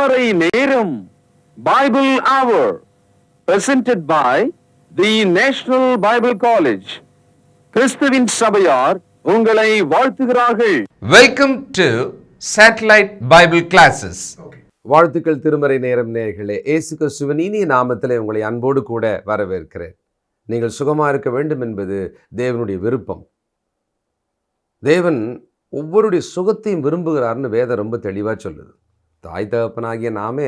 திருமறை நேரம் Bible hour presented by the National Bible College. கிறிஸ்துவின் சபையார் உங்களை வாழ்த்துகிறார்கள். Welcome to satellite Bible classes. வாழ்த்துக்கள் திருமறை நேரம் நேயர்களே, இயேசு கிறிஸ்துவின் இனிய நாமத்திலே உங்களை அன்போடு கூட வரவேற்கிறேன். நீங்கள் சுகமாக இருக்க வேண்டும் என்பது தேவனுடைய விருப்பம். தேவன் ஒவ்வொருடைய சுகத்தையும் விரும்புகிறார்னு வேதம் ரொம்ப தெளிவாக சொல்லுது. தாய் தகப்பனாகிய நாமே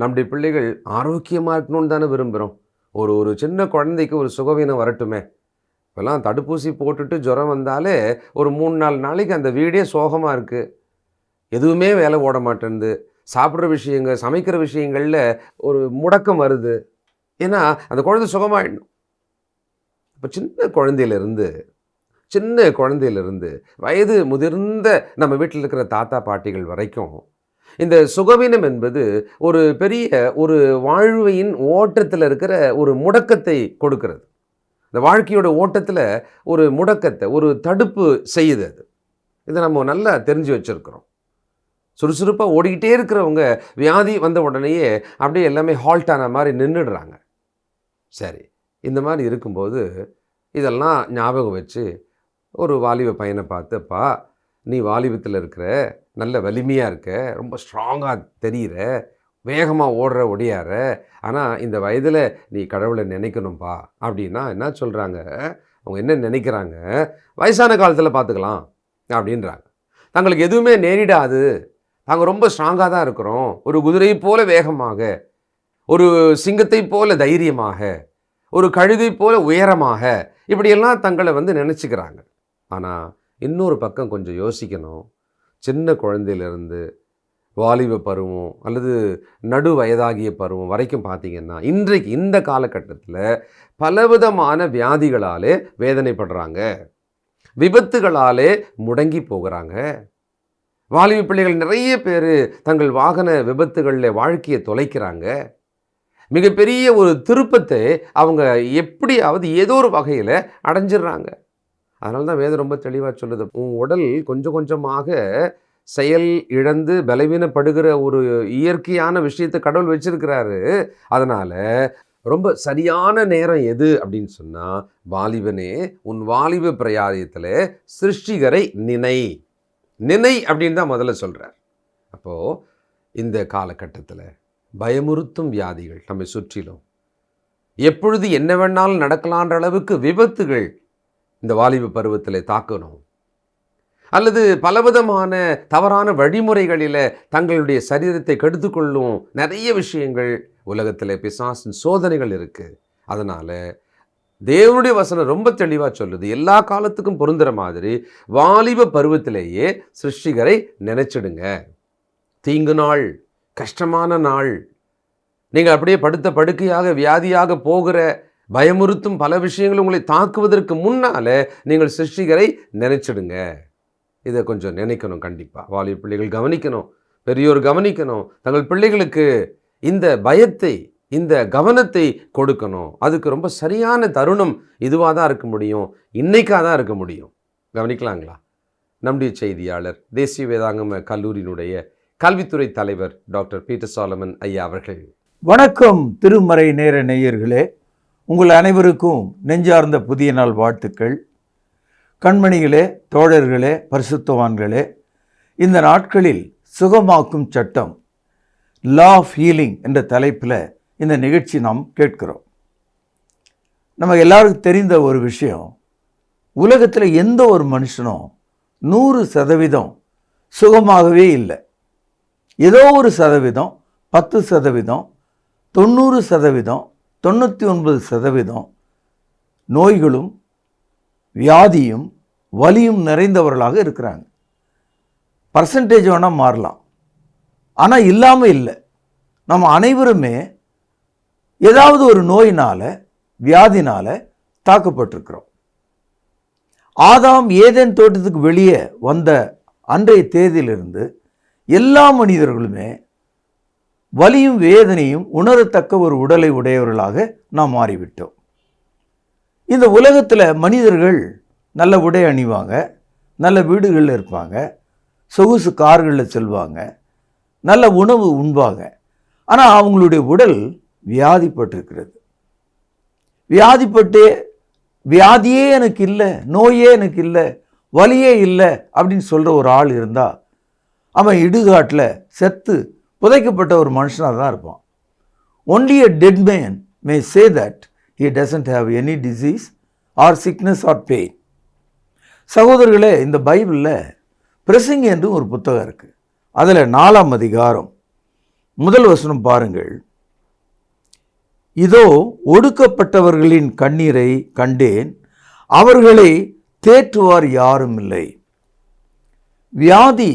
நம்முடைய பிள்ளைகள் ஆரோக்கியமாக இருக்கணும்னு தானே விரும்புகிறோம். ஒரு சின்ன குழந்தைக்கு ஒரு சுகவீனம் வரட்டுமே, இப்போல்லாம் தடுப்பூசி போட்டுட்டு ஜுரம் வந்தாலே ஒரு 3-4 நாளைக்கு அந்த வீடே சோகமாக இருக்குது. எதுவுமே வேலை ஓட மாட்டேன்து. சாப்பிட்ற விஷயங்கள், சமைக்கிற விஷயங்களில் ஒரு முடக்கம் வருது. ஏன்னா அந்த குழந்தை சுகமாகிடணும். இப்போ சின்ன குழந்தையிலிருந்து வயது முதிர்ந்த நம்ம வீட்டில் இருக்கிற தாத்தா பாட்டிகள் வரைக்கும் இந்த சுகவீனம் என்பது ஒரு பெரிய ஒரு வாழ்வின் ஓட்டத்தில் இருக்கிற ஒரு முடக்கத்தை கொடுக்கிறது. இந்த வாழ்க்கையோட ஓட்டத்தில் ஒரு முடக்கத்தை, ஒரு தடுப்பு செய்யுது. அது இதை நம்ம நல்லா தெரிஞ்சு வச்சுருக்கிறோம். சுறுசுறுப்பாக ஓடிக்கிட்டே இருக்கிறவங்க வியாதி வந்த உடனேயே அப்படியே எல்லாமே ஹால்ட் ஆன மாதிரி நின்றுடுறாங்க. சரி, இந்த மாதிரி இருக்கும்போது இதெல்லாம் ஞாபகம் வச்சு ஒரு வாலிப பையனை பார்த்துப்பா, நீ வாலிபத்தில் இருக்கிற, நல்ல வலிமையாக இருக்க, ரொம்ப ஸ்ட்ராங்காக தெரிகிற, வேகமாக ஒடியார, ஆனால் இந்த வயதில் நீ கடவுளை நினைக்கணும்ப்பா அப்படின்னா என்ன சொல்கிறாங்க? அவங்க என்ன நினைக்கிறாங்க? வயசான காலத்தில் பார்த்துக்கலாம் அப்படின்றாங்க. தங்களுக்கு எதுவுமே நேரிடாது, நாங்கள் ரொம்ப ஸ்ட்ராங்காக தான் இருக்கிறோம், ஒரு குதிரை போல வேகமாக, ஒரு சிங்கத்தை போல தைரியமாக, ஒரு கழுதை போல உயரமாக, இப்படியெல்லாம் தங்களை நினச்சிக்கிறாங்க. ஆனால் இன்னொரு பக்கம் கொஞ்சம் யோசிக்கணும். சின்ன குழந்தையிலிருந்து வாலிப பருவம் அல்லது நடு வயதாகிய பருவம் வரைக்கும் பார்த்திங்கன்னா இன்றைக்கு இந்த காலகட்டத்தில் பலவிதமான வியாதிகளாலே வேதனைப்படுறாங்க, விபத்துகளாலே முடங்கி போகிறாங்க. வாலிப பிள்ளைகள் நிறைய பேர் தங்கள் வாகன விபத்துகளில் வாழ்க்கையை தொலைக்கிறாங்க. மிகப்பெரிய ஒரு திருப்பத்தை அவங்க எப்படியாவது ஏதோ ஒரு வகையில் அடைஞ்சிடுறாங்க. அதனால தான் வேதம் ரொம்ப தெளிவாக சொல்லுது, உன் உடல் கொஞ்சம் கொஞ்சமாக செயல் இழந்து பலவீனப்படுகிற ஒரு இயற்கையான விஷயத்தை கடவுள் வச்சிருக்கிறாரு. அதனால் ரொம்ப சரியான நேரம் எது அப்படின்னு சொன்னால், வாலிபனே உன் வாலிப பிரயாரியத்தில் சிருஷ்டிகரை நினை அப்படின்னு தான் முதல்ல சொல்கிறார். அப்போது இந்த காலகட்டத்தில் பயமுறுத்தும் வியாதிகள் நம்மை சுற்றிலும், எப்பொழுது என்ன வேணாலும் நடக்கலான்ற அளவுக்கு விபத்துகள் இந்த வாலிப பருவத்தில் தாக்கணும், அல்லது பலவிதமான தவறான வழிமுறைகளில் தங்களுடைய சரீரத்தை கெடுத்துக்கொள்ளும் நிறைய விஷயங்கள் உலகத்தில் பிசாசின் சோதனைகள் இருக்குது. அதனால் தேவனுடைய வசனம் ரொம்ப தெளிவாக சொல்லுது, எல்லா காலத்துக்கும் பொருந்துகிற மாதிரி வாலிப பருவத்திலேயே சிருஷ்டிகரை நினைச்சிடுங்க. தீங்கு நாள், கஷ்டமான நாள், நீங்கள் அப்படியே படுத்த படுக்கையாக வியாதியாக போகிற பயமுறுத்தும் பல விஷயங்கள் உங்களை தாக்குவதற்கு முன்னால் நீங்கள் சிருஷ்டிகரை நினைச்சிடுங்க. இதை கொஞ்சம் நினைக்கணும். கண்டிப்பாக வாலிப பிள்ளைகள் கவனிக்கணும், பெரியோர் கவனிக்கணும். தங்கள் பிள்ளைகளுக்கு இந்த பயத்தை, இந்த கவனத்தை கொடுக்கணும். அதுக்கு ரொம்ப சரியான தருணம் இதுவாக தான் இருக்க முடியும், இன்னைக்காக தான் இருக்க முடியும். கவனிக்கலாங்களா? நம்முடைய செய்தியாளர், தேசிய வேதாங்கம கல்லூரியினுடைய கல்வித்துறை தலைவர் டாக்டர் பீட்டர் சாலமன் ஐயா அவர்கள். வணக்கம் திருமறை நேர நேயர்களே, உங்கள் அனைவருக்கும் நெஞ்சார்ந்த புதிய நாள் வாழ்த்துக்கள். கண்மணிகளே, தோழர்களே, பரிசுத்தவான்களே, இந்த நாட்களில் சுகமாக்கும் சட்டம், லா ஆஃப் ஹீலிங் என்ற தலைப்பில் இந்த நிகழ்ச்சி நாம் கேட்கிறோம். நம்ம எல்லாருக்கும் தெரிந்த ஒரு விஷயம், உலகத்தில் எந்த ஒரு மனுஷனும் 100% சுகமாகவே இல்லை. ஏதோ ஒரு சதவீதம், 10%, 90%, 99% நோய்களும் வியாதியும் வலியும் நிறைந்தவர்களாக இருக்கிறாங்க. பர்சன்டேஜ் வேணால் மாறலாம், ஆனால் இல்லாமல் இல்லை. நம்ம அனைவருமே ஏதாவது ஒரு நோயினால், வியாதினால் தாக்கப்பட்டிருக்கிறோம். ஆதாம் ஏதேன் தோட்டத்துக்கு வெளியே வந்த அன்றைய தேதியிலிருந்து எல்லா மனிதர்களுமே வலியும் வேதனையும் உணரத்தக்க ஒரு உடலை உடையவர்களாக நாம் மாறிவிட்டோம். இந்த உலகத்தில் மனிதர்கள் நல்ல உடை அணிவாங்க, நல்ல வீடுகளில் இருப்பாங்க, சொகுசு கார்களில் செல்வாங்க, நல்ல உணவு உண்பாங்க. ஆனால் அவங்களுடைய உடல் வியாதிப்பட்டிருக்கிறது. வியாதியே எனக்கு இல்லை, நோயே எனக்கு இல்லை, வலியே இல்லை அப்படின்னு சொல்கிற ஒரு ஆள் இருந்தால் அவன் இடுகாட்டில் செத்து புதைக்கப்பட்ட ஒரு மனுஷனாக தான் இருப்பான். Only a dead man may say that he doesn't have any disease or sickness or pain. சகோதரர்களே, இந்த பைபிளில் பிரசங்கி என்று ஒரு புத்தகம் இருக்குது. அதில் 4ஆம் அதிகாரம் 1 வசனம் பாருங்கள். இதோ ஒடுக்கப்பட்டவர்களின் கண்ணீரை கண்டேன், அவர்களை தேற்றுவார் யாரும் இல்லை. வியாதி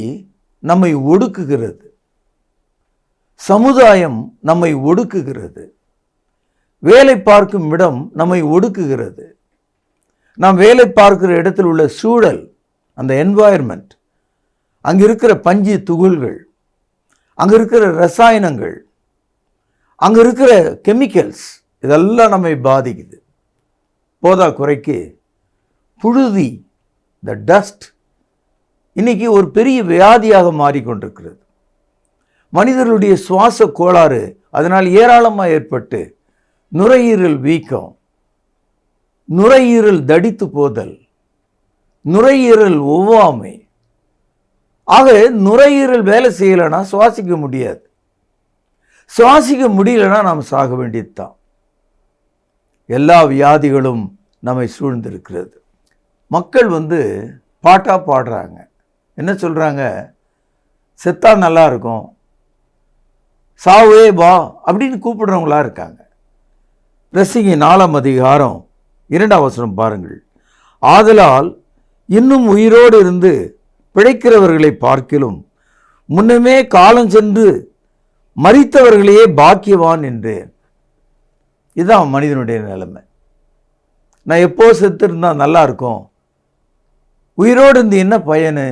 நம்மை ஒடுக்குகிறது, சமுதாயம் நம்மை ஒடுக்குகிறது, வேலை பார்க்கும் இடம் நம்மை ஒடுக்குகிறது. நாம் வேலை பார்க்கிற இடத்தில் உள்ள சூழல், அந்த என்வாயர்மெண்ட், அங்கே இருக்கிற பஞ்சு துகள்கள், அங்கே இருக்கிற ரசாயனங்கள், அங்கே இருக்கிற கெமிக்கல்ஸ், இதெல்லாம் நம்மை பாதிக்குது. போதா குறைக்கு புழுதி, த டஸ்ட், இன்னைக்கு ஒரு பெரிய வியாதியாக மாறிக்கொண்டிருக்கிறது. மனிதர்களுடைய சுவாச கோளாறு அதனால் ஏராளமாக ஏற்பட்டு நுரையீரல் வீக்கம், நுரையீரல் தடித்து போதல், நுரையீரல் ஒவ்வாமை. ஆக நுரையீரல் வேலை செய்யலைன்னா சுவாசிக்க முடியாது. சுவாசிக்க முடியலன்னா நாம் சாக வேண்டியது தான். எல்லா வியாதிகளும் நம்மை சூழ்ந்திருக்கிறது. மக்கள் பாட்டாக பாடுறாங்க. என்ன சொல்கிறாங்க? செத்தா நல்லா இருக்கும், சாவே வா அப்படின்னு கூப்பிடுறவங்களா இருக்காங்க. பிரசங்கி 4ஆம் அதிகாரம் 2ஆம் வசனம் பாருங்கள். ஆதலால் இன்னும் உயிரோடு இருந்து பிழைக்கிறவர்களை பார்க்கிலும் முன்னமே காலம் சென்று மரித்தவர்களையே பாக்கியவான் என்றேன். இதுதான் மனிதனுடைய நிலைமை. நான் எப்போ செத்து இருந்தால் நல்லா இருக்கும், உயிரோடு இருந்து என்ன பயனு,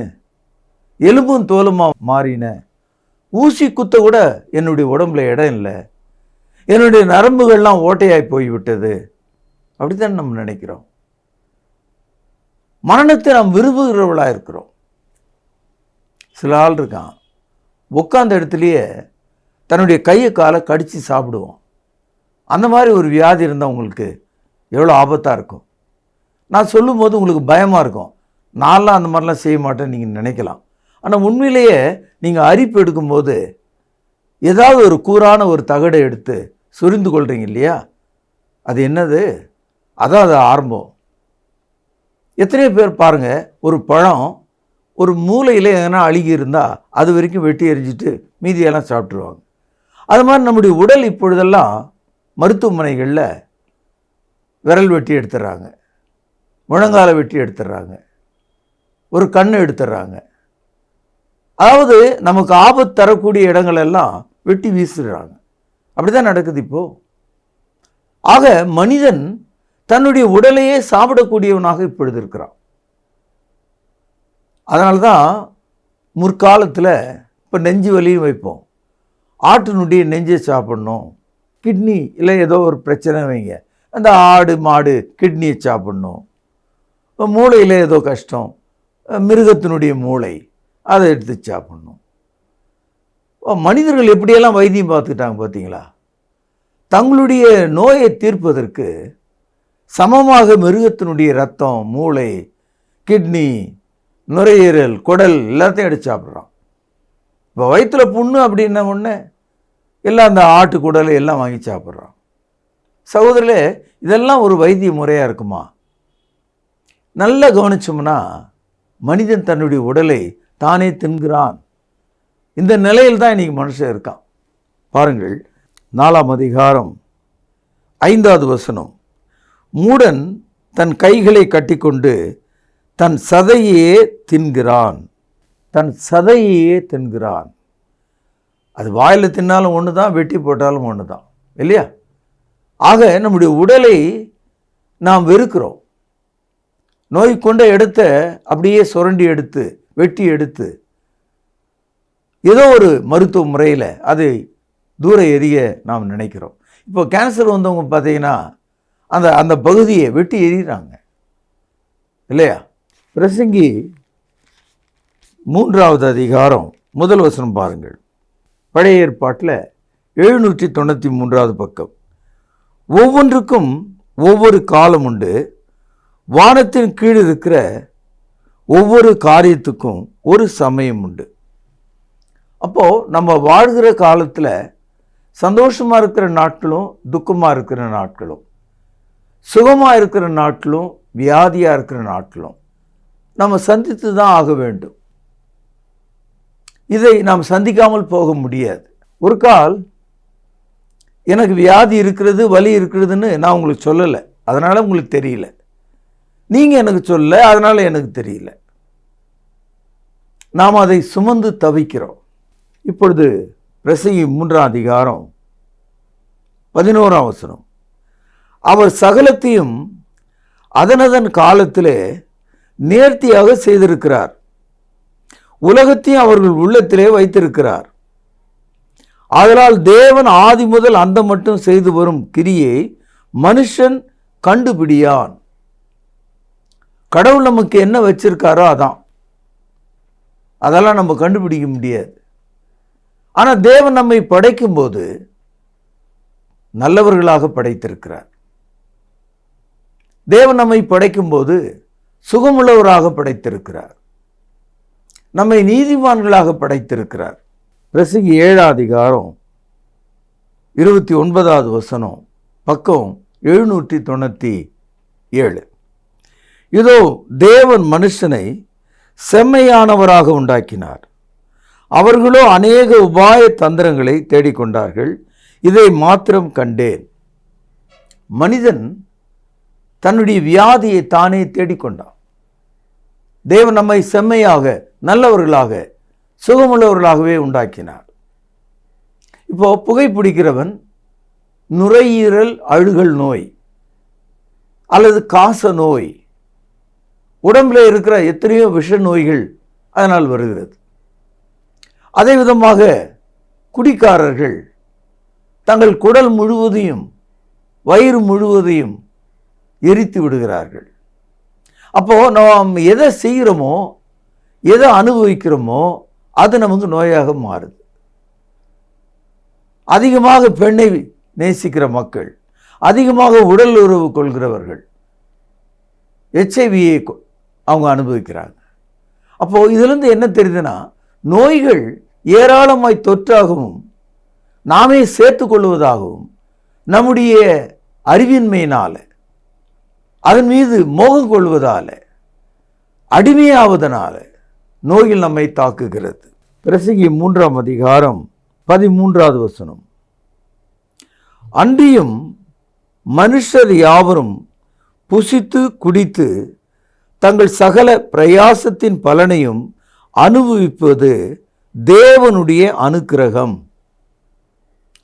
எலும்பும் தோலுமா மாறின, ஊசி குத்த கூட என்னுடைய உடம்புல இடம் இல்லை, என்னுடைய நரம்புகள்லாம் ஓட்டையாய் போய்விட்டது, அப்படித்தான் நம்ம நினைக்கிறோம். மரணத்தை நாம் விரும்புகிறவர்களாக இருக்கிறோம். சில ஆள் இருக்கான், உட்காந்த இடத்துலையே தன்னுடைய கையை காலை கடித்து சாப்பிடுவோம். அந்த மாதிரி ஒரு வியாதி இருந்தால் உங்களுக்கு எவ்வளோ ஆபத்தாக இருக்கும். நான் சொல்லும்போது உங்களுக்கு பயமாக இருக்கும். நான்லாம் அந்த மாதிரிலாம் செய்ய மாட்டேன்னு நீங்கள் நினைக்கலாம். ஆனால் உண்மையிலேயே நீங்கள் அரிப்பு எடுக்கும்போது ஏதாவது ஒரு கூரான ஒரு தகடை எடுத்து சொரிந்து கொள்கிறீங்க இல்லையா, அது என்னது? அதான் அது ஆரம்பம். எத்தனையோ பேர் பாருங்கள், ஒரு பழம் ஒரு மூலையில் எதனா அழுகி இருந்தால் அது வரைக்கும் வெட்டி எறிஞ்சிட்டு மீதியெல்லாம் சாப்பிட்ருவாங்க. அது மாதிரி நம்முடைய உடல் இப்பொழுதெல்லாம் மருத்துவமனைகளில் விரல் வெட்டி எடுத்துடுறாங்க, முழங்கால வெட்டி எடுத்துடுறாங்க, ஒரு கண்ணை எடுத்துடுறாங்க. அதாவது நமக்கு ஆபத்து தரக்கூடிய இடங்களெல்லாம் வெட்டி வீசிடுறாங்க. அப்படி தான் நடக்குது இப்போது. ஆக மனிதன் தன்னுடைய உடலையே சாப்பிடக்கூடியவனாக இப்பொழுது இருக்கிறான். அதனால தான் முற்காலத்தில் இப்போ நெஞ்சு வலியும் வைப்போம், ஆட்டினுடைய நெஞ்சை சாப்பிட்ணும், கிட்னி இல்லை ஏதோ ஒரு பிரச்சனை வைங்க, அந்த ஆடு மாடு கிட்னியை சாப்பிட்ணும், மூளையில் ஏதோ கஷ்டம், மிருகத்தினுடைய மூளை அதை எடுத்து சாப்பிட்ணும். மனிதர்கள் எப்படியெல்லாம் வைத்தியம் பார்த்துக்கிட்டாங்க பார்த்தீங்களா? தங்களுடைய நோயை தீர்ப்பதற்கு சமமாக மிருகத்தினுடைய ரத்தம், மூளை, கிட்னி, நுரையீரல், குடல் எல்லாத்தையும் எடுத்து சாப்பிட்றான். இப்போ வயிற்றில் புண்ணு அப்படின்ன உடனே எல்லாம் அந்த ஆட்டு குடலை எல்லாம் வாங்கி சாப்பிட்றான். சகோதரர்களே, இதெல்லாம் ஒரு வைத்திய முறையாக இருக்குமா? நல்லா கவனிச்சோம்னா மனிதன் தன்னுடைய உடலை தானே தின்கிறான். இந்த நிலையில் தான் இன்றைக்கி மனுஷன் இருக்கான். பாருங்கள், 4ஆம் அதிகாரம் 5வது வசனம். மூடன் தன் கைகளை கட்டிக்கொண்டு தன் சதையே தின்கிறான். தன் சதையே தின்கிறான். அது வாயில் தின்னாலும் ஒன்று தான், வெட்டி போட்டாலும் ஒன்று தான், இல்லையா? ஆக நம்முடைய உடலை நாம் வெறுக்கிறோம். நோய் கொண்ட இடத்த அப்படியே சுரண்டி எடுத்து வெட்டி எடுத்து ஏதோ ஒரு மருத்துவ முறையில் அதை தூர எறிய நாம் நினைக்கிறோம். இப்போ கேன்சர் வந்தவங்க பார்த்தீங்கன்னா அந்த அந்த பகுதியை வெட்டி எறிகிறாங்க, இல்லையா? பிரசங்கி 3வது அதிகாரம் 1 வசனம் பாருங்கள். பழைய ஏற்பாட்டில் 793வது பக்கம். ஒவ்வொன்றுக்கும் ஒவ்வொரு காலம் உண்டு, வானத்தின் கீழ் இருக்கிற ஒவ்வொரு காரியத்துக்கும் ஒரு சமயம் உண்டு. அப்போது நம்ம வாழ்கிற காலத்தில் சந்தோஷமாக இருக்கிற நாட்களும் துக்கமாக இருக்கிற நாட்களும், சுகமாக இருக்கிற நாட்களும் வியாதியாக இருக்கிற நாட்களும் நம்ம சந்தித்து தான் ஆக வேண்டும். இதை நாம் சந்திக்காமல் போக முடியாது. ஒரு கால் எனக்கு வியாதி இருக்கிறது, வலி இருக்கிறதுன்னு நான் உங்களுக்கு சொல்லலை, அதனால் உங்களுக்கு தெரியல. நீங்கள் எனக்கு சொல்ல, அதனால் எனக்கு தெரியல. நாம் அதை சுமந்து தவிக்கிறோம். இப்பொழுது பிரசங்கி 3ஆம் அதிகாரம் 11ஆம் வசனம். அவர் சகலத்தையும் அதனதன் காலத்திலே நேர்த்தியாக செய்திருக்கிறார், உலகத்தையும் அவர்கள் உள்ளத்திலே வைத்திருக்கிறார். ஆதலால் தேவன் ஆதி முதல் அந்த மட்டும் செய்து வரும் கிரியை மனுஷன் கண்டுபிடியான். கடவுள் நமக்கு என்ன வச்சிருக்காரோ அதான், அதெல்லாம் நம்ம கண்டுபிடிக்க முடியாது. ஆனால் தேவன் நம்மை படைக்கும்போது நல்லவர்களாக படைத்திருக்கிறார். தேவன் நம்மை படைக்கும்போது சுகமுள்ளவராக படைத்திருக்கிறார், நம்மை நீதிமான்களாக படைத்திருக்கிறார். பிரசங்கி 7ஆம் அதிகாரம் 29வது வசனம், பக்கம் 797. இதோ தேவன் மனுஷனை செம்மையானவராக உண்டாக்கினார், அவர்களோ அநேக உபாய தந்திரங்களை தேடிக்கொண்டார்கள், இதை மாத்திரம் கண்டேன். மனிதன் தன்னுடைய வியாதியை தானே தேடிக்கொண்டான். தேவன் நம்மை செம்மையாக நல்லவர்களாக சுகமுள்ளவர்களாகவே உண்டாக்கினார். இப்போ புகைப்பிடிக்கிறவன் நுரையீரல் அழுகல் நோய் அல்லது காச நோய், உடம்புல இருக்கிற எத்தனையோ விஷ நோய்கள் அதனால் வருகிறது. அதே விதமாக குடிக்காரர்கள் தங்கள் குடல் முழுவதையும் வயிறு முழுவதையும் எரித்து விடுகிறார்கள். அப்போது நாம் எதை செய்கிறோமோ எதை அனுபவிக்கிறோமோ அது நமக்கு நோயாக மாறுது. அதிகமாக பெண்ணை நேசிக்கிற மக்கள், அதிகமாக உடல் உறவு கொள்கிறவர்கள் HIV அவங்க அனுபவிக்கிறாங்க. அப்போது இதிலிருந்து என்ன தெரியுதுன்னா, நோய்கள் ஏராளமாய் தொற்றாகவும் நாமே சேர்த்து கொள்வதாகவும் நம்முடைய அறிவின்மையினால், அதன் மீது மோகம் கொள்வதால், அடிமையாவதனால நோயில் நம்மை தாக்குகிறது. பிரசங்கி 3ஆம் அதிகாரம் 13வது வசனம். அன்றியும் மனுஷர் யாவரும் புசித்து குடித்து தங்கள் சகல பிரயாசத்தின் பலனையும் அனுபவிப்பது தேவனுடைய அனுக்கிரகம்.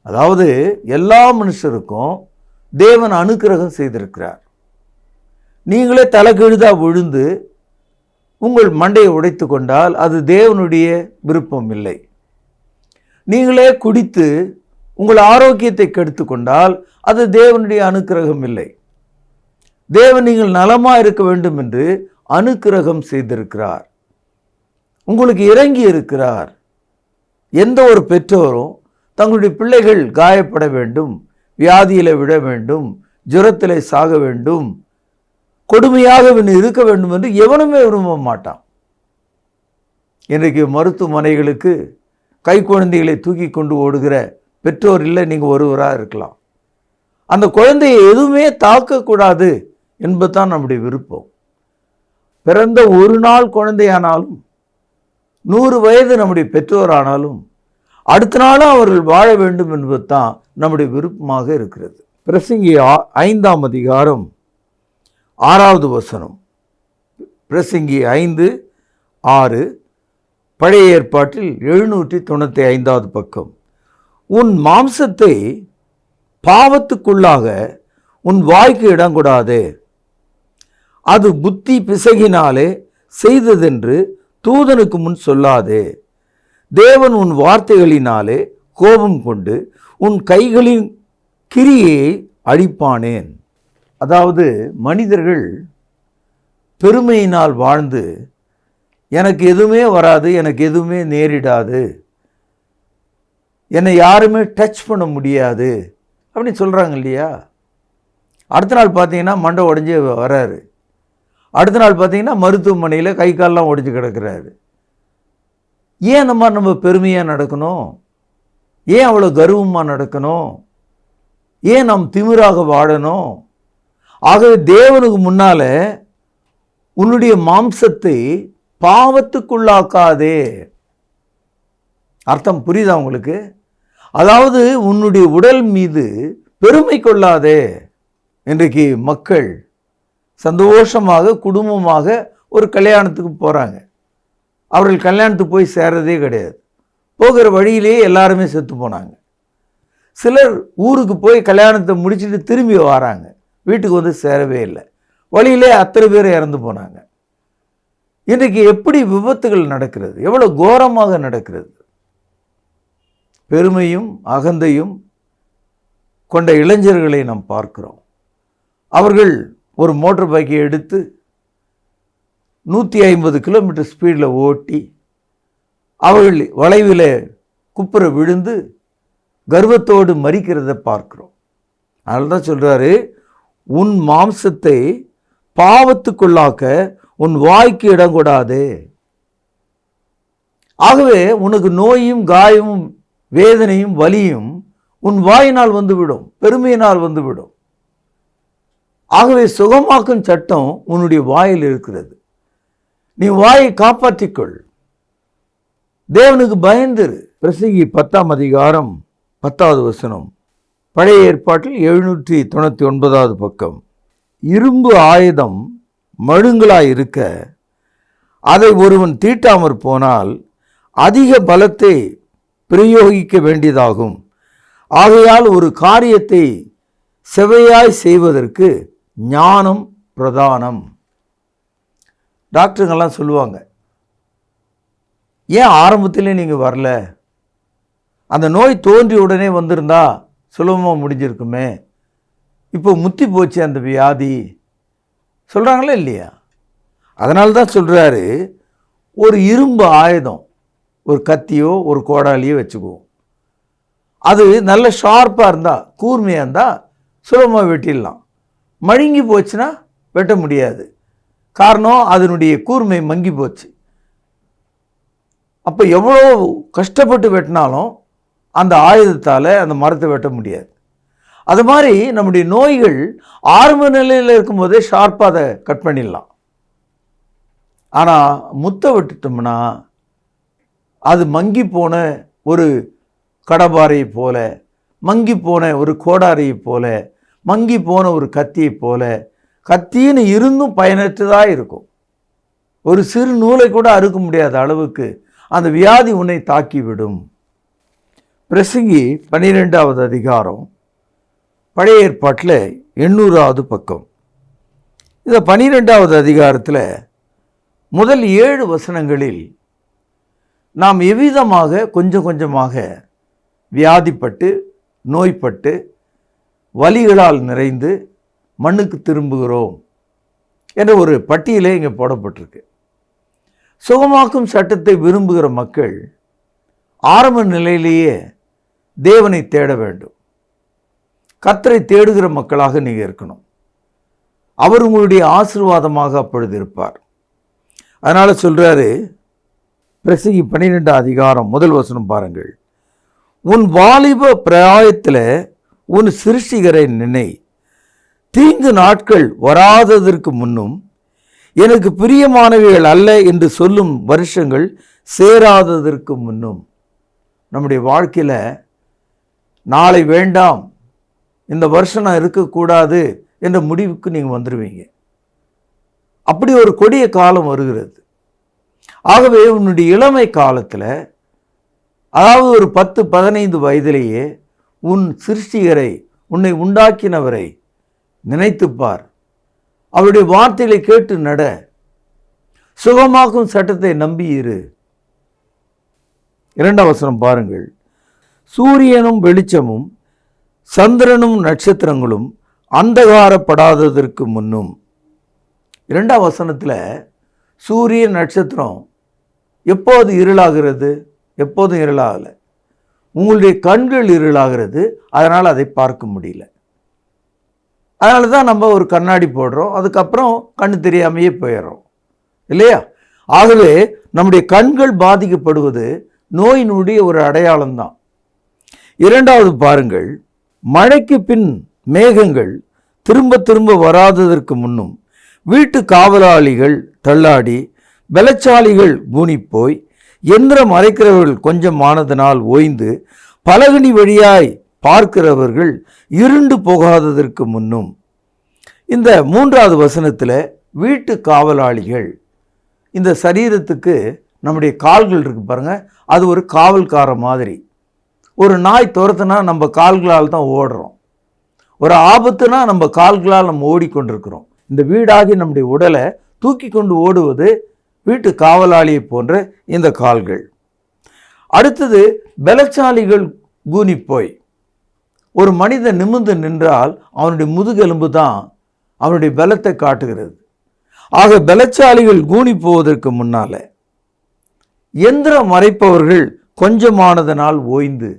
அதாவது எல்லா மனுஷருக்கும் தேவன் அனுக்கிரகம் செய்திருக்கிறார். நீங்களே தலைகீழா விழுந்து உங்கள் மண்டையை உடைத்து கொண்டால் அது தேவனுடைய விருப்பம் இல்லை. நீங்களே குடித்து உங்கள் ஆரோக்கியத்தை கெடுத்து கொண்டால் அது தேவனுடைய அனுக்கிரகம் இல்லை. தேவன் நீங்கள் நலமாக இருக்க வேண்டும் என்று அனுக்கிரகம் செய்திருக்கிறார், உங்களுக்கு இறங்கி இருக்கிறார். எந்த ஒரு பெற்றோரும் தங்களுடைய பிள்ளைகள் காயப்பட வேண்டும், வியாதியில் விட வேண்டும், ஜுரத்தில் சாக வேண்டும், கொடுமையாக இருக்க வேண்டும் என்று எவனுமே விரும்ப மாட்டான். இன்றைக்கு மருத்துவமனைகளுக்கு கை குழந்தைகளை தூக்கி கொண்டு ஓடுகிற பெற்றோர் இல்லை, நீங்கள் ஒருவராக இருக்கலாம். அந்த குழந்தையை எதுவுமே தாக்கக்கூடாது என்பதுதான் நம்முடைய விருப்பம். பிறந்த ஒரு நாள் குழந்தையானாலும் 100 வயது நம்முடைய பெற்றோரானாலும் அடுத்த நாளும் அவர்கள் வாழ வேண்டும் என்பது தான் நம்முடைய விருப்பமாக இருக்கிறது. பிரசங்கி 5ஆம் அதிகாரம் 6வது வசனம். பிரசங்கி 5:6, பழைய ஏற்பாட்டில் 795வது பக்கம். உன் மாம்சத்தை பாவத்துக்குள்ளாக உன் வாய்க்கு இடங்கூடாதே, அது புத்தி பிசகினாலே செய்ததென்று தூதனுக்கு முன் சொல்லாதே. தேவன் உன் வார்த்தைகளினாலே கோபம் கொண்டு உன் கைகளின் கிரியை அழிப்பானேன். அதாவது மனிதர்கள் பெருமையினால் வாழ்ந்து எனக்கு எதுவுமே வராது, எனக்கு எதுவுமே நேரிடாது, என்னை யாருமே டச் பண்ண முடியாது அப்படின்னு சொல்கிறாங்க இல்லையா? அடுத்த நாள் பார்த்தீங்கன்னா மண்டை உடஞ்சி வராரு. அடுத்த நாள் பார்த்தீங்கன்னா மருத்துவமனையில் கை கால்லாம் உடைஞ்சு கிடக்கிறாரு. ஏன் அந்த மாதிரி நம்ம பெருமையாக நடக்கணும்? ஏன் அவ்வளோ கர்வமாக நடக்கணும்? ஏன் நாம் திமிராக வாழணும்? ஆகவே தேவனுக்கு முன்னால் உன்னுடைய மாம்சத்தை பாவத்துக்குள்ளாக்காதே. அர்த்தம் புரியுதா உங்களுக்கு? அதாவது உன்னுடைய உடல் மீது பெருமை கொள்ளாதே. இன்றைக்கு மக்கள் சந்தோஷமாக குடும்பமாக ஒரு கல்யாணத்துக்கு போகிறாங்க. அவர்கள் கல்யாணத்துக்கு போய் சேர்றதே கிடையாது. போகிற வழியிலே எல்லாருமே செத்து போனாங்க. சிலர் ஊருக்கு போய் கல்யாணத்தை முடிச்சுட்டு திரும்பி வராங்க, வீட்டுக்கு வந்து சேரவே இல்லை. வழியிலே அத்தனை பேர் இறந்து போனாங்க. இன்றைக்கு எப்படி விபத்துகள் நடக்கிறது, எவ்வளோ கோரமாக நடக்கிறது. பெருமையும் அகந்தையும் கொண்ட இளைஞர்களை நாம் பார்க்கிறோம். அவர்கள் ஒரு மோட்டார் பைக்கை எடுத்து 150 கிலோமீட்டர் ஸ்பீடில் ஓட்டி அவர்கள் வளைவில் குப்புற விழுந்து கர்வத்தோடு மறிக்கிறத பார்க்கிறோம். அதனால தான் சொல்கிறாரு, உன் மாம்சத்தை பாவத்துக்குள்ளாக்க உன் வாய்க்கு இடம் கொடாதே. ஆகவே உனக்கு நோயும் காயமும் வேதனையும் வலியும் உன் வாயினால் வந்துவிடும், பெருமையினால் வந்துவிடும். ஆகவே சுகமாக்கும் சட்டம் உன்னுடைய வாயில் இருக்கிறது. நீ வாயை காப்பாற்றிக்கொள், தேவனுக்கு பயந்துரு. பிரசங்கி 10ஆம் அதிகாரம் 10வது வசனம், பழைய ஏற்பாட்டில் 799வது பக்கம். இரும்பு ஆயுதம் மழுங்களாய் இருக்க அதை ஒருவன் தீட்டாமற் போனால் அதிக பலத்தை பிரயோகிக்க வேண்டியதாகும். ஆகையால் ஒரு காரியத்தை செவையாய் செய்வதற்கு ஞானம் பிரதானம். டாக்டருங்கெல்லாம் சொல்லுவாங்க, ஏன் ஆரம்பத்திலே நீங்கள் வரல? அந்த நோய் தோன்றிய உடனே வந்திருந்தா சுலபமாக முடிஞ்சிருக்குமே, இப்போ முத்தி போச்சு அந்த வியாதி சொல்கிறாங்களே இல்லையா? அதனால தான் சொல்கிறாரு, ஒரு இரும்பு ஆயுதம், ஒரு கத்தியோ ஒரு கோடாலியோ வச்சுக்குவோம். அது நல்ல ஷார்ப்பாக இருந்தால், கூர்மையாக இருந்தால் சுலபமாக வெட்டிடலாம். மழுங்கி போச்சுன்னா வெட்ட முடியாது. காரணம், அதனுடைய கூர்மை மங்கி போச்சு. அப்போ எவ்வளோ கஷ்டப்பட்டு வெட்டினாலும் அந்த ஆயுதத்தால் அந்த மரத்தை வெட்ட முடியாது. அது மாதிரி நம்முடைய நோய்கள் ஆரம்ப நிலையில் இருக்கும்போதே ஷார்ப்பாக அதை கட் பண்ணிடலாம். ஆனால் முத்த விட்டுட்டோம்னா அது மங்கி போன ஒரு கடபாரையை போல, மங்கி போன ஒரு கோடாரியை போல, மங்கி போன ஒரு கத்தியை போல, கத்தின்னு இருந்தும் பயனற்றதாக இருக்கும். ஒரு சிறு நூலை கூட அறுக்க முடியாத அளவுக்கு அந்த வியாதி உன்னை தாக்கிவிடும். பிரசங்கி 12வது அதிகாரம் பழைய ஏற்பாட்டில் 800வது பக்கம். இந்த 12வது அதிகாரத்தில் முதல் 7 வசனங்களில் நாம் எவ்விதமாக கொஞ்சம் கொஞ்சமாக வியாதிப்பட்டு நோய்பட்டு வலிகளால் நிறைந்து மண்ணுக்கு திரும்புகிறோம் என்ற ஒரு பட்டியலே இங்கே போடப்பட்டிருக்கு. சுகமாக்கும் சட்டத்தை விரும்புகிற மக்கள் ஆரம்ப நிலையிலேயே தேவனை தேட வேண்டும். கர்த்தரை தேடுகிற மக்களாக நீங்கள் இருக்கணும். அவர் உங்களுடைய ஆசீர்வாதமாக அப்பொழுது இருப்பார். அதனால் சொல்கிறாரு, பிரசங்கி 12 அதிகாரம் முதல் வசனம் பாருங்கள். உன் வாலிப பிராயத்தில் உன் சிருஷ்டிகரை நினை, தீங்கு நாட்கள் வராததற்கு முன்னும் எனக்கு பிரியமானவைகள் அல்ல என்று சொல்லும் வருஷங்கள் சேராததற்கு முன்னும். நம்முடைய வாழ்க்கையில் நாளை வேண்டாம், இந்த வருஷம் நான் இருக்கக்கூடாது என்ற முடிவுக்கு நீங்கள் வந்துடுவீங்க. அப்படி ஒரு கொடிய காலம் வருகிறது. ஆகவே உன்னுடைய இளமை காலத்தில், அதாவது ஒரு 10-15 வயதிலேயே உன் சிருஷ்டிகரை, உன்னை உண்டாக்கினவரை நினைத்துப்பார். அவருடைய வார்த்தைகளை கேட்டு நட. சுகமாக்கும் சட்டத்தை நம்பி இரு. 2ஆம் வசனம் பாருங்கள். சூரியனும் வெளிச்சமும் சந்திரனும் நட்சத்திரங்களும் அந்தகாரப்படாததற்கு முன்னும். 2ஆம் வசனத்தில் சூரியன் நட்சத்திரம் எப்போது இருளாகிறது? எப்போதும் இருளாகலை. உங்களுடைய கண்கள் இருளாகிறது, அதனால் அதை பார்க்க முடியல. அதனால தான் நம்ம ஒரு கண்ணாடி போடுறோம், அதுக்கப்புறம் கண்ணு தெரியாமையே போயிடுறோம் இல்லையா? ஆகவே நம்முடைய கண்கள் பாதிக்கப்படுவது நோயினுடைய ஒரு அடையாளம் தான். இரண்டாவது பாருங்கள், மழைக்கு பின் மேகங்கள் திரும்ப திரும்ப வராததற்கு முன்னும் வீட்டு காவலாளிகள் தள்ளாடி, பலச்சாலிகள் கூனிப்போய், எந்திரம் அரைக்கிறவர்கள் கொஞ்சம் ஆனதனால் ஓய்ந்து, பலகனி வழியாய் பார்க்கிறவர்கள் இருண்டு போகாததற்கு முன்னும். இந்த 3வது வசனத்தில் வீட்டு காவலாளிகள், இந்த சரீரத்துக்கு நம்முடைய கால்கள் இருக்கு பாருங்க, அது ஒரு காவல்கார மாதிரி. ஒரு நாய் துரத்துனா நம்ம கால்களால் தான் ஓடுறோம், ஒரு ஆபத்துனா நம்ம கால்களால் நம்ம ஓடிக்கொண்டிருக்கிறோம். இந்த வீடாகி நம்முடைய உடலை தூக்கி கொண்டு ஓடுவது வீட்டு காவலாளியை போன்ற இந்த கால்கள். அடுத்தது பலச்சாலிகள் கூனிப்போய். ஒரு மனிதன் நிமிர்ந்து நின்றால் அவனுடைய முதுகெலும்பு தான் அவனுடைய பலத்தை காட்டுகிறது. ஆக பலச்சாலிகள் கூனி போவதற்கு முன்னால எந்திரம் மறைப்பவர்கள் கொஞ்சமானதனால் ஓய்ந்து.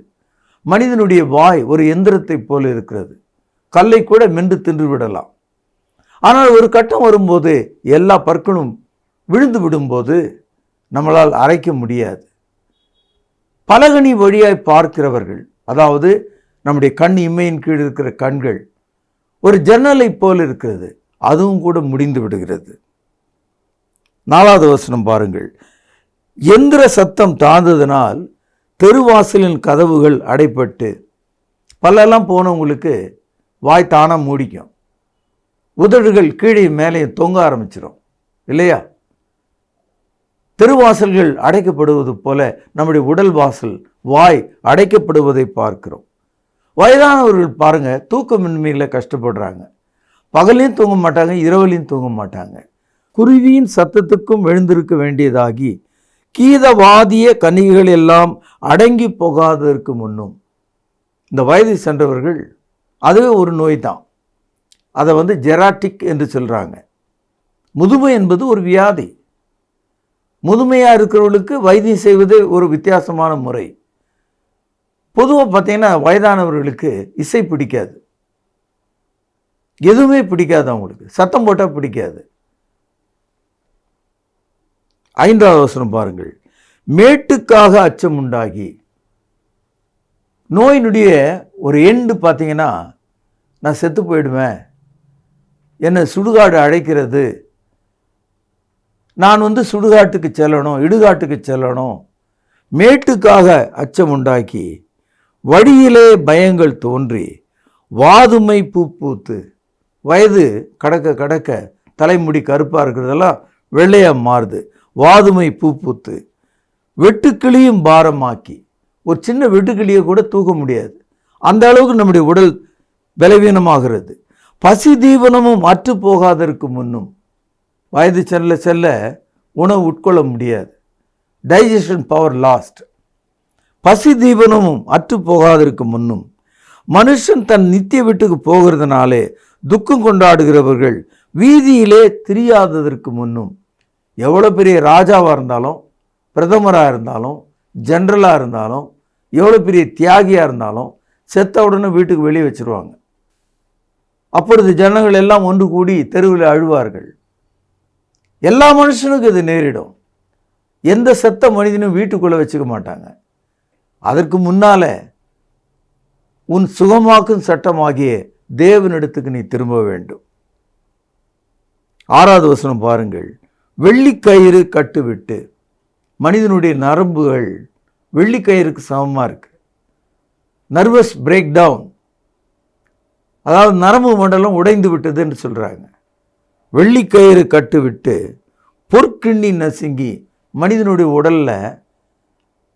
மனிதனுடைய வாய் ஒரு எந்திரத்தை போல இருக்கிறது, கல்லை கூட மென்று தின்று விடலாம். ஆனால் ஒரு கட்டம் வரும்போது எல்லா பற்களும் விழுந்து விடும்போது நம்மளால் அரைக்க முடியாது. பலகனி வழியாய் பார்க்கிறவர்கள், அதாவது நம்முடைய கண் இமையின் கீழ் இருக்கிற கண்கள் ஒரு ஜன்னலை போல் இருக்கிறது, அதுவும் கூட முடிந்து விடுகிறது. 4வது வசனம் பாருங்கள், எந்திர சத்தம் தாழ்ந்ததனால் தெருவாசலின் கதவுகள் அடைப்பட்டு. பல்லெல்லாம் போனவங்களுக்கு வாய் தானாக மூடிக்கும், உதடுகள் கீழே மேலே தொங்க ஆரம்பிச்சிடும் இல்லையா? தெருவாசல்கள் அடைக்கப்படுவது போல நம்முடைய உடல் வாசல், வாய் அடைக்கப்படுவதை பார்க்கிறோம். வயதானவர்கள் பாருங்க, தூக்கமின்மையில் கஷ்டப்படுறாங்க. பகலையும் தூங்க மாட்டாங்க, இரவுலையும் தூங்க மாட்டாங்க. குருவியின் சத்தத்துக்கும் எழுந்திருக்க வேண்டியதாகி கீதவாதிய கன்னிகைகள் எல்லாம் அடங்கி போகாததற்கு முன்னும். இந்த வயது சென்றவர்கள், அதுவே ஒரு நோய் தான். அதை ஜெராட்டிக் என்று சொல்கிறாங்க. முதுமை என்பது ஒரு வியாதி. முதுமையாக இருக்கிறவர்களுக்கு வைத்தியம் செய்வது ஒரு வித்தியாசமான முறை. பொதுவாக பார்த்தீங்கன்னா வயதானவர்களுக்கு இசை பிடிக்காது, எதுவுமே பிடிக்காது, அவங்களுக்கு சத்தம் போட்டால் பிடிக்காது. 5வது வசனம் பாருங்கள், மேட்டுக்காக அச்சம் உண்டாகி. நோயினுடைய ஒரு எண்டு பார்த்தீங்கன்னா, நான் செத்து போயிடுவேன், என்னை சுடுகாடு அழைக்கிறது, நான் சுடுகாட்டுக்கு செல்லணும், இடுகாட்டுக்கு செல்லணும். மேட்டுக்காக அச்சம் உண்டாக்கி வழியிலே பயங்கள் தோன்றி வாதுமை பூ பூத்து. வயது கடக்க கடக்க தலைமுடி கருப்பாக இருக்கிறதெல்லாம் வெள்ளையாக மாறுது. வாதுமை பூ பூத்து வெட்டுக்கிளியும் பாரமாக்கி. ஒரு சின்ன வெட்டுக்கிளியை கூட தூக்க முடியாது, அந்த அளவுக்கு நம்முடைய உடல் பலவீனமாகிறது. பசி தீவனமும் அற்று போகாததற்கு முன்னும். வயது செல்ல செல்ல உணவு உட்கொள்ள முடியாது, டைஜஷன் பவர் லாஸ்ட். பசி தீவனமும் அற்று போகாததற்கு முன்னும். மனுஷன் தன் நித்திய வீட்டுக்கு போகிறதுனாலே துக்கம் கொண்டாடுகிறவர்கள் வீதியிலே திரியாததற்கு முன்னும். எவ்வளோ பெரிய ராஜாவாக இருந்தாலும், பிரதமராக இருந்தாலும், ஜென்ரலாக இருந்தாலும், எவ்வளோ பெரிய தியாகியாக இருந்தாலும் செத்த உடனே வீட்டுக்கு வெளியே வச்சுருவாங்க. அப்பொழுது ஜனங்கள் எல்லாம் ஒன்று கூடி தெருவில் அழுவார்கள். எல்லா மனுஷனுக்கும் இது நேரிடும். எந்த செத்த மனிதனும் வீட்டுக்குள்ளே வச்சுக்க மாட்டாங்க. அதற்கு முன்னால் உன் சுகமாக்கும் சட்டமாகிய தேவனிடத்துக்கு நீ திரும்ப வேண்டும். 6வது வசனம் பாருங்கள், வெள்ளிக்கயிறு கட்டுவிட்டு. மனிதனுடைய நரம்புகள் வெள்ளிக்கயிறுக்கு சமமாக இருக்கு. நர்வஸ் பிரேக் டவுன், அதாவது நரம்பு மண்டலம் உடைந்து விட்டது என்று சொல்கிறாங்க. வெள்ளிக்கயிறு கட்டுவிட்டு பொற்கிண்ணி நசுங்கி. மனிதனுடைய உடலில்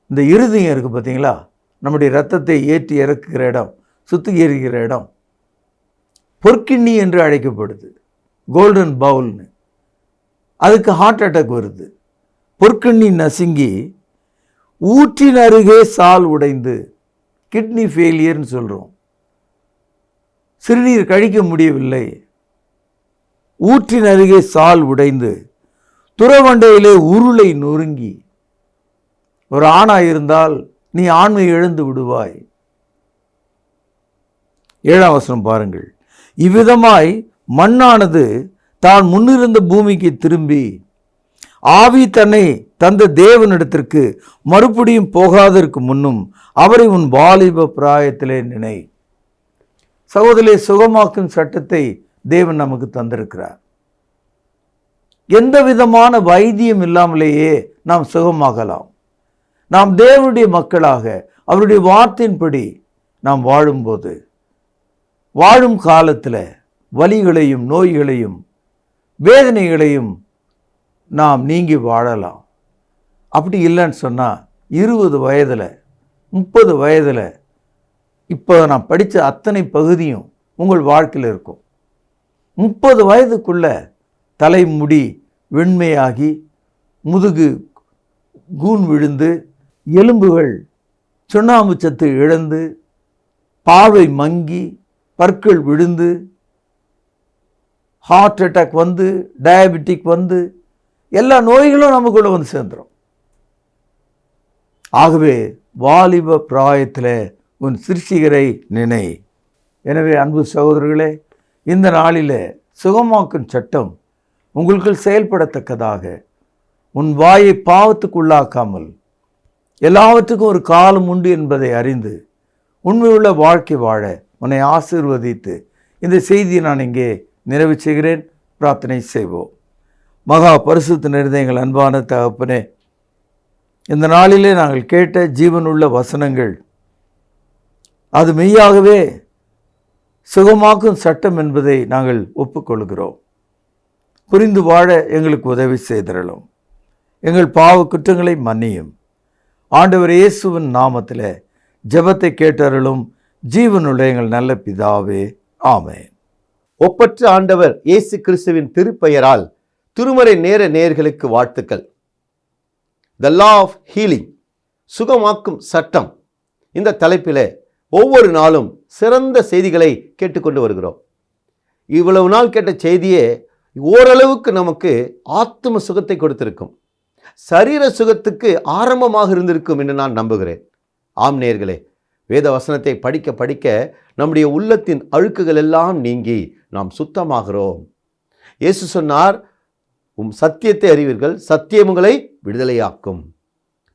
இந்த இருதயம் இருக்குது பார்த்தீங்களா, நம்முடைய இரத்தத்தை ஏற்றி இறக்குகிற இடம், சுத்திகரிக்கிற இடம், பொற்கிண்ணி என்று அழைக்கப்படுது, கோல்டன் பவுல்னு. அதுக்கு ஹார்ட் அட்டாக் வருது. பொற்கிண்ணி நசுங்கி ஊற்றின் அருகே சால் உடைந்து. கிட்னி ஃபெயிலியர்னு சொல்கிறோம். சிறுநீர் கழிக்க முடியவில்லை, ஊற்றின் அருகே சால் உடைந்து. துறவண்டையிலே உருளை நொறுங்கி. ஒரு ஆணாக இருந்தால் நீ ஆண்மை இழந்து விடுவாய். 7ஆம் வசனம் பாருங்கள். இவ்விதமாய் மண்ணானது தான் முன்னிருந்த பூமிக்கு திரும்பி ஆவி தன்னை தந்த தேவனிடத்திற்கு மறுபடியும் போகாதற்கு முன்னும் அவரை உன் வாலிப பிராயத்திலே நினை. சகோதரே, சுகமாக்கும் சட்டத்தை தேவன் நமக்கு தந்திருக்கிறார். எந்த விதமான வைத்தியம் இல்லாமலேயே நாம் சுகமாகலாம். நாம் தேவனுடைய மக்களாக அவருடைய வார்த்தையின்படி நாம் வாழும்போது, வாழும் காலத்தில் வலிகளையும் நோய்களையும் வேதனைகளையும் நாம் நீங்கி வாழலாம். அப்படி இல்லைன்னு சொன்னால் 20 வயதில் 30 வயதில் இப்போ நான் படித்த அத்தனை பகுதியும் உங்கள் வாழ்க்கையில் இருக்கும். 30 வயதுக்குள்ள தலைமுடி வெண்மையாகி, முதுகு கூன் விழுந்து, எலும்புகள் சுண்ணாம்பு சத்து இழந்து, பார்வை மங்கி, பற்கள் விழுந்து, ஹார்ட் அட்டாக் வந்து, டயபெட்டிக் வந்து, எல்லா நோய்களும் நமக்குள்ள வந்து சேர்ந்துடும். ஆகவே வாலிப பிராயத்தில் உன் சிருஷ்டிகரை நினை. எனவே அன்பு சகோதரர்களே, இந்த நாளில் சுகமாக்கும் சட்டம் உங்களுக்குள் செயல்படத்தக்கதாக உன் வாயை பாவத்துக்குள்ளாக்காமல் எல்லாவற்றுக்கும் ஒரு காலம் உண்டு என்பதை அறிந்து உண்மையுள்ள வாழ்க்கை வாழ உன்னை ஆசீர்வதித்து இந்த செய்தியை நான் இங்கே நிறைவு செய்கிறேன். பிரார்த்தனை செய்வோம். மகா பரிசுத்த நிறைந்த எங்கள் அன்பான தகப்பனே, இந்த நாளிலே நாங்கள் கேட்ட ஜீவனுள்ள வசனங்கள் அது மெய்யாகவே சுகமாக்கும் சட்டம் என்பதை நாங்கள் ஒப்புக்கொள்கிறோம். புரிந்து வாழ எங்களுக்கு உதவி செய்திரலும். எங்கள் பாவ குற்றங்களை மன்னியும். ஆண்டவர் இயேசுவின் நாமத்தில் ஜெபத்தை கேட்டருளும். ஜீவனுள்ள எங்கள் நல்ல பிதாவே, ஆமென். ஒப்பற்ற ஆண்டவர் இயேசு கிறிஸ்துவின் திருப்பெயரால் திருமறை நேர நேயர்களுக்கு வாழ்த்துக்கள். த லா ஆஃப் ஹீலிங், சுகமாக்கும் சட்டம், இந்த தலைப்பில் ஒவ்வொரு நாளும் சிறந்த செய்திகளை கேட்டுக்கொண்டு வருகிறோம். இவ்வளவு நாள் கேட்ட செய்தியே ஓரளவுக்கு நமக்கு ஆத்ம சுகத்தை கொடுத்திருக்கும், சரீர சுகத்துக்கு ஆரம்பமாக இருந்திருக்கும் என்று நான் நம்புகிறேன். ஆம் நேயர்களே, வேத வசனத்தை படிக்க படிக்க நம்முடைய உள்ளத்தின் அழுக்குகள் எல்லாம் நீங்கி நாம் சுத்தமாகிறோம். இயேசு சொன்னார், சத்தியத்தை அறிவீர்கள், சத்தியம் உங்களை விடுதலையாக்கும்.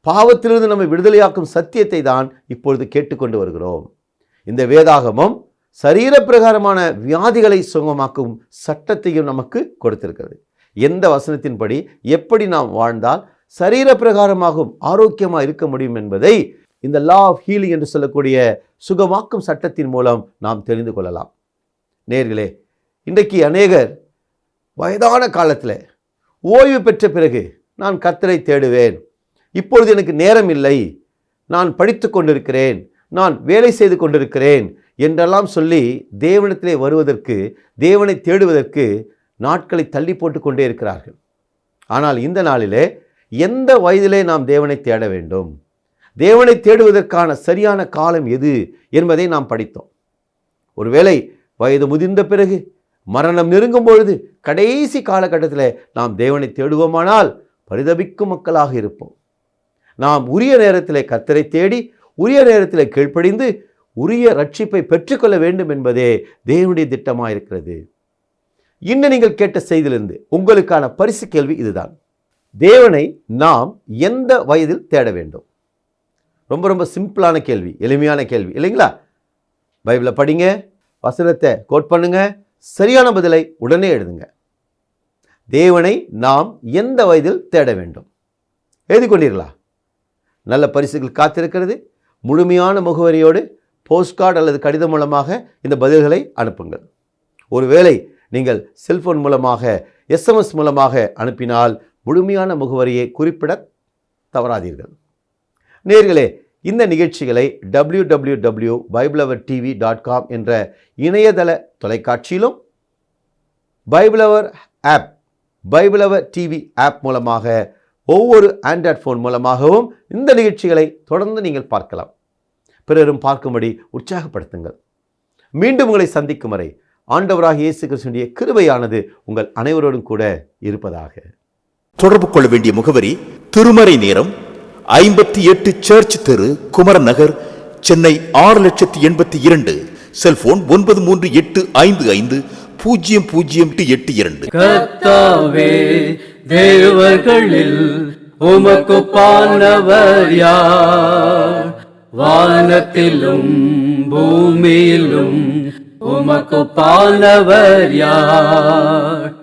பாவத்திலிருந்து நம்மை விடுதலையாக்கும் சத்தியத்தை தான் இப்பொழுது கேட்டுக்கொண்டு வருகிறோம். இந்த வேதாகமம் சரீர பிரகாரமான வியாதிகளை சுகமாக்கும் சட்டத்தையும் நமக்கு கொடுத்திருக்கிறது. எந்த வசனத்தின்படி எப்படி நாம் வாழ்ந்தால் சரீர பிரகாரமாகவும் ஆரோக்கியமாக இருக்க முடியும் என்பதை இந்த லா ஆஃப் ஹீலிங் என்று சொல்லக்கூடிய சுகமாக்கும் சட்டத்தின் மூலம் நாம் தெரிந்து கொள்ளலாம். நேயர்களே, இன்றைக்கு அநேகர் வயதான காலத்தில் ஓய்வு பெற்ற பிறகு நான் கர்த்தரை தேடுவேன், இப்பொழுது எனக்கு நேரம் இல்லை, நான் படித்து கொண்டிருக்கிறேன், நான் வேலை செய்து கொண்டிருக்கிறேன் என்றெல்லாம் சொல்லி தேவனிடத்திலே வருவதற்கு, தேவனை தேடுவதற்கு நாட்களை தள்ளி போட்டு கொண்டே இருக்கிறார்கள். ஆனால் இந்த நாளிலே எந்த வயதிலே நாம் தேவனை தேட வேண்டும், தேவனை தேடுவதற்கான சரியான காலம் எது என்பதை நாம் படித்தோம். ஒருவேளை வயது முதிர்ந்த பிறகு, மரணம் நெருங்கும் பொழுது, கடைசி காலகட்டத்தில் நாம் தேவனை தேடுவோமானால் பரிதபிக்கும் மக்களாக இருப்போம். நாம் உரிய நேரத்தில் கர்த்தரை தேடி உரிய நேரத்தில் கீழ்ப்படிந்து உரிய ரட்சிப்பை பெற்றுக்கொள்ள வேண்டும் என்பதே தேவனுடைய திட்டமாக இருக்கிறது. இன்னும் நீங்கள் கேட்ட செய்தியிலிருந்து உங்களுக்கான பரிசு கேள்வி இதுதான். தேவனை நாம் எந்த வயதில் தேட வேண்டும்? ரொம்ப ரொம்ப சிம்பிளான கேள்வி, எளிமையான கேள்வி இல்லைங்களா? பைபிளை படிங்க, வசனத்தை கோட் பண்ணுங்க, சரியான பதிலை உடனே எழுதுங்க. தேவனை நாம் எந்த வயதில் தேட வேண்டும்? எழுதி கொண்டீர்களா? நல்ல பரிசுகள் காத்திருக்கிறது. முழுமையான முகவரியோடு போஸ்ட்கார்டு அல்லது கடிதம் மூலமாக இந்த பதில்களை அனுப்புங்கள். ஒருவேளை நீங்கள் செல்போன் மூலமாக SMS மூலமாக அனுப்பினால் முழுமையான முகவரியை குறிப்பிட தவறாதீர்கள். நேயர்களே, இந்த நிகழ்ச்சிகளை www.biblehour.tv.com என்ற இணையதள தொலைக்காட்சியிலும், பைபிள் அவர் ஆப், பைபிள் அவர் டிவி ஆப் மூலமாக ஒவ்வொரு ஆண்ட்ராய்ட் ஃபோன் மூலமாகவும் இந்த நிகழ்ச்சிகளை தொடர்ந்து நீங்கள் பார்க்கலாம். பிறரும் பார்க்கும்படி உற்சாகப்படுத்துங்கள். மீண்டும் உங்களை சந்திக்கும் வரை ஆண்டவராகிய இயேசு கிறிஸ்துவின் கிருபையானது உங்கள் அனைவரோடும் கூட இருப்பதாக. தொடர்பு கொள்ள வேண்டிய முகவரி: திருமறை நேரம், 58 சர்ச் தெரு, குமரன் நகர், சென்னை 6,82,000. செல்போன் 9385500882. கர்த்தாவே, தேவர்களில் உமக்குப்பானவர் யார்? வானத்திலும் பூமியிலும் உமக்குப்பானவர் யார்?